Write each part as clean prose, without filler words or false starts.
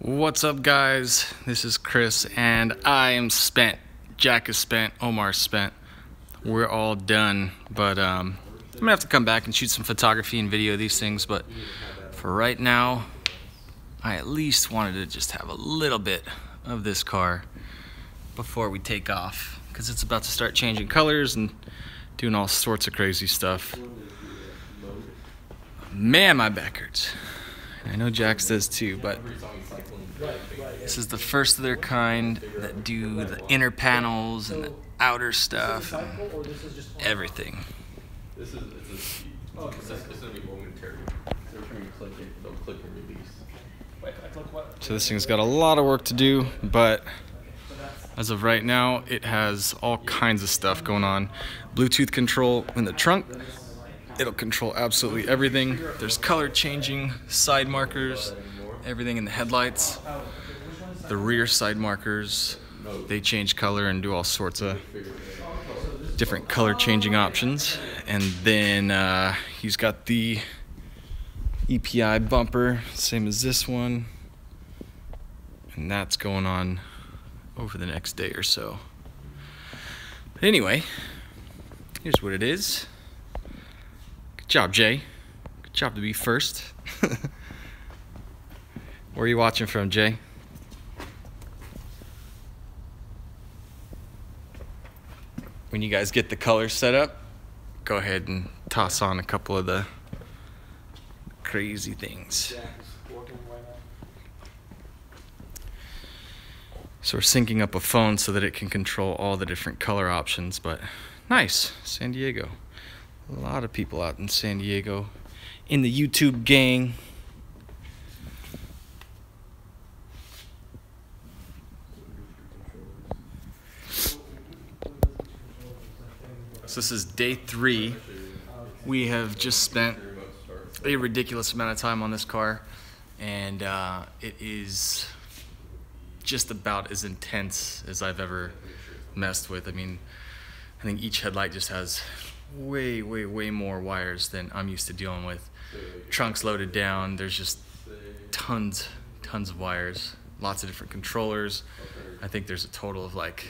What's up, guys? This is Chris and I am spent. Jack is spent, Omar's spent. We're all done, but I'm gonna have to come back and shoot some photography and video of these things, but for right now I at least wanted to just have a little bit of this car before we take off, because it's about to start changing colors and doing all sorts of crazy stuff. Man, my back hurts. I know Jax does too, but this is the first of their kind that do the inner panels and the outer stuff and everything. This is gonna be momentary. They're trying to click it, they'll click and release. So this thing's got a lot of work to do, but as of right now, it has all kinds of stuff going on. Bluetooth control in the trunk. It'll control absolutely everything. There's color changing side markers, everything in the headlights. The rear side markers, they change color and do all sorts of different color changing options. And then he's got the EPI bumper, same as this one. And that's going on over the next day or so. But anyway, here's what it is. Good job, Jay. Good job to be first. Where are you watching from, Jay? When you guys get the colors set up, go ahead and toss on a couple of the crazy things. So we're syncing up a phone so that it can control all the different color options, but nice, San Diego. A lot of people out in San Diego in the YouTube gang. So this is day 3. We have just spent a ridiculous amount of time on this car, and it is just about as intense as I've ever messed with. I mean, I think each headlight just has way more wires than I'm used to dealing with. Trunk's loaded down. There's just tons of wires, lots of different controllers. I think there's a total of like,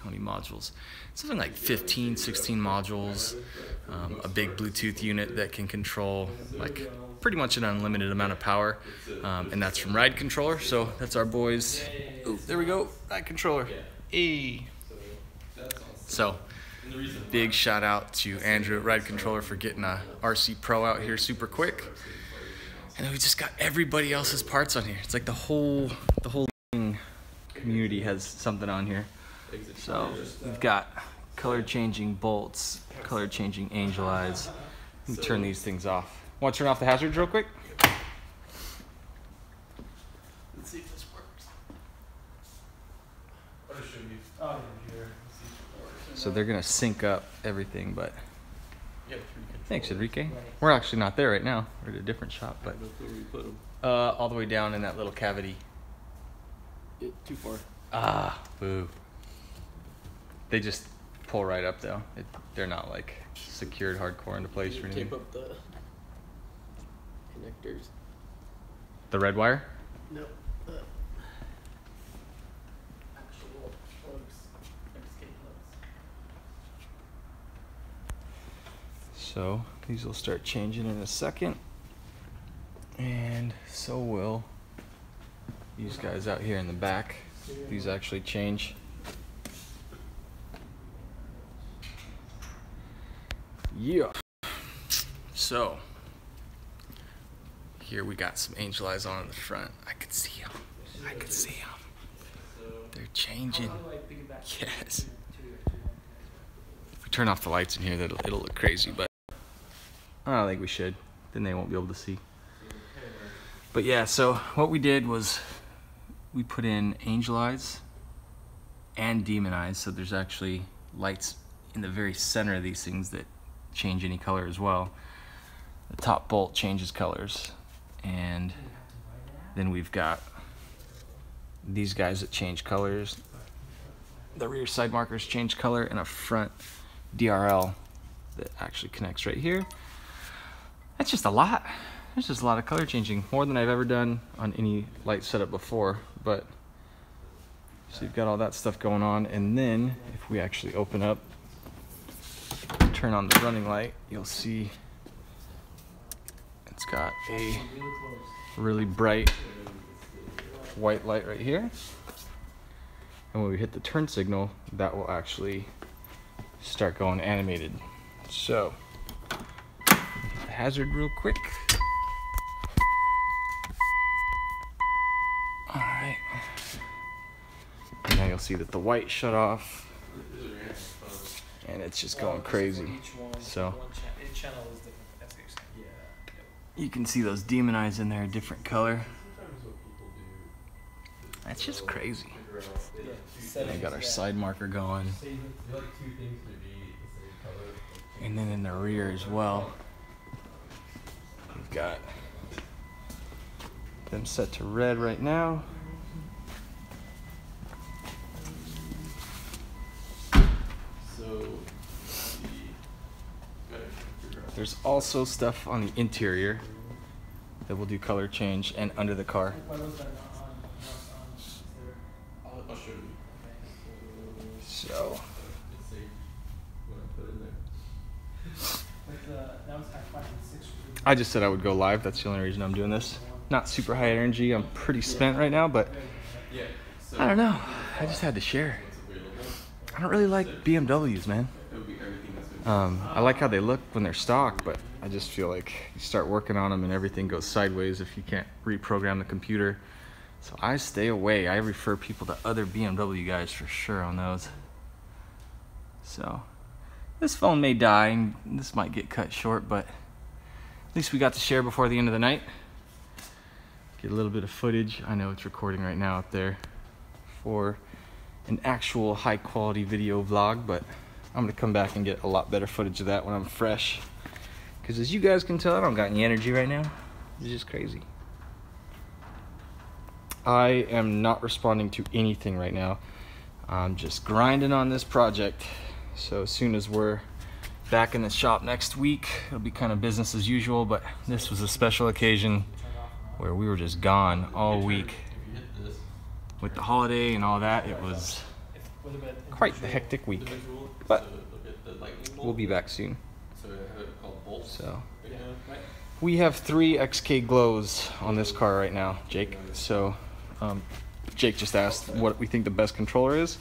how many modules? Something like 15, 16 modules, a big Bluetooth unit that can control like pretty much an unlimited amount of power, and that's from Ride Controller. So that's our boys. Ooh, there we go, Ride Controller. Hey. So big shout out to Andrew at Ride Controller for getting a RC Pro out here super quick. And then we just got everybody else's parts on here. It's like the whole community has something on here. So we've got color changing bolts, color changing angel eyes. Let me turn these things off. Want to turn off the hazards real quick? Let's see if this works. So they're gonna sync up everything, but thanks, Enrique. We're actually not there right now. We're at a different shop, but all the way down in that little cavity. Too far. Ah, boo. They just pull right up though. They're not like secured hardcore into place or anything. Tape up the connectors. The red wire? No. Actual plugs. XK plugs. So these will start changing in a second. And so will these guys out here in the back. These actually change. Yeah. So here we got some angel eyes on in the front. I could see them. I could see them. They're changing. Yes. If we turn off the lights in here, it'll look crazy, but I don't think we should. Then they won't be able to see. But yeah, so what we did was we put in angel eyes and demon eyes. So there's actually lights in the very center of these things that change any color as well. The top bolt changes colors, and then we've got these guys that change colors. The rear side markers change color, and a front DRL that actually connects right here. That's just a lot. there's just a lot of color changing, more than I've ever done on any light setup before. But so you've got all that stuff going on, and then if we actually open up, turn on the running light, you'll see it's got a really bright white light right here. And when we hit the turn signal, that will actually start going animated. So, hit the hazard real quick. Alright. Now you'll see that the white shut off. And it's just going crazy. So, you can see those demon eyes in there, a different color. That's just crazy. I got our side marker going. And then in the rear as well, we've got them set to red right now. There's also stuff on the interior that will do color change and under the car. So I just said I would go live. That's the only reason I'm doing this. Not super high energy. I'm pretty spent right now, but I don't know. I just had to share. I don't really like BMWs, man. I like how they look when they're stock, but I just feel like you start working on them and everything goes sideways if you can't reprogram the computer. So I stay away. I refer people to other BMW guys for sure on those. So this phone may die and this might get cut short, but at least we got to share before the end of the night. Get a little bit of footage. I know it's recording right now up there for an actual high quality video vlog, but I'm gonna come back and get a lot better footage of that when I'm fresh. Because as you guys can tell, I don't got any energy right now. It's just crazy. I am not responding to anything right now. I'm just grinding on this project. So as soon as we're back in the shop next week, it'll be kind of business as usual, but this was a special occasion where we were just gone all week. With the holiday and all that, it was quite the hectic week. But we'll be back soon. So we have 3 XK glows on this car right now, Jake. So Jake just asked what we think the best controller is.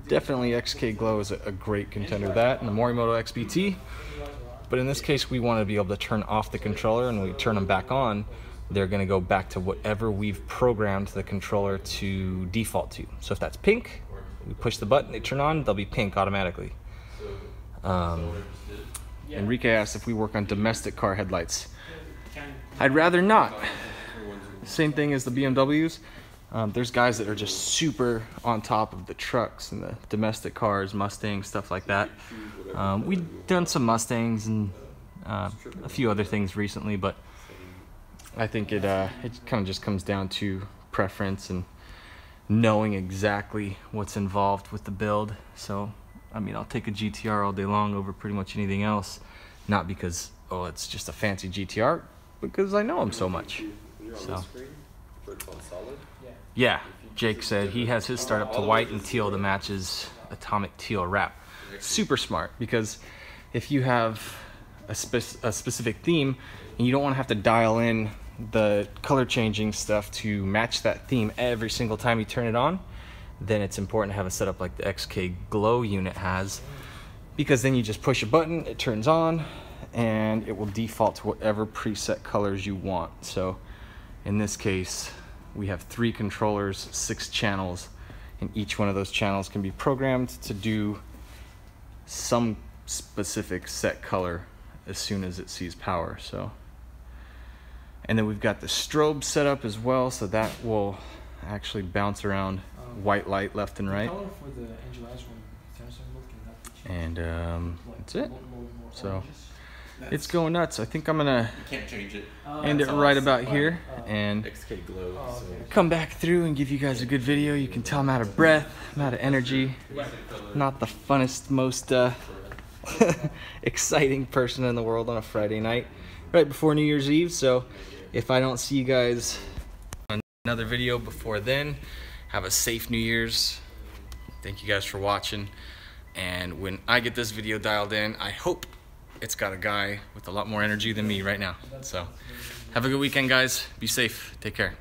Definitely XK Glow is a great contender of that, and the Morimoto XBT. But in this case, we want to be able to turn off the controller, and when we turn them back on, they're going to go back to whatever we've programmed the controller to default to. So if that's pink, we push the button, they turn on, they'll be pink automatically. Enrique asked if we work on domestic car headlights. I'd rather not. Same thing as the BMWs. There's guys that are just super on top of the trucks and the domestic cars, Mustangs, stuff like that. We've done some Mustangs and a few other things recently, but I think it kind of just comes down to preference and knowing exactly what's involved with the build. So, I mean, I'll take a GTR all day long over pretty much anything else. Not because, oh, it's just a fancy GTR, because I know them so much. So, yeah, Jake said he has his startup to white and teal to match his atomic teal wrap. Super smart, because if you have a specific theme and you don't want to have to dial in the color changing stuff to match that theme every single time you turn it on, then it's important to have a setup like the XK Glow unit has, because then you just push a button, it turns on, and it will default to whatever preset colors you want. So in this case, we have 3 controllers, 6 channels, and each one of those channels can be programmed to do some specific set color as soon as it sees power. So, and then we've got the strobe set up as well, so that will actually bounce around white light left and right. And that's it. So it's going nuts. I think I'm gonna end it right about here and come back through and give you guys a good video. You can tell I'm out of breath, I'm out of energy. Not the funnest, most exciting person in the world on a Friday night. right before New Year's Eve. So if I don't see you guys on another video before then, have a safe New Year's. Thank you guys for watching. And when I get this video dialed in, I hope it's got a guy with a lot more energy than me right now. So have a good weekend, guys. Be safe. Take care.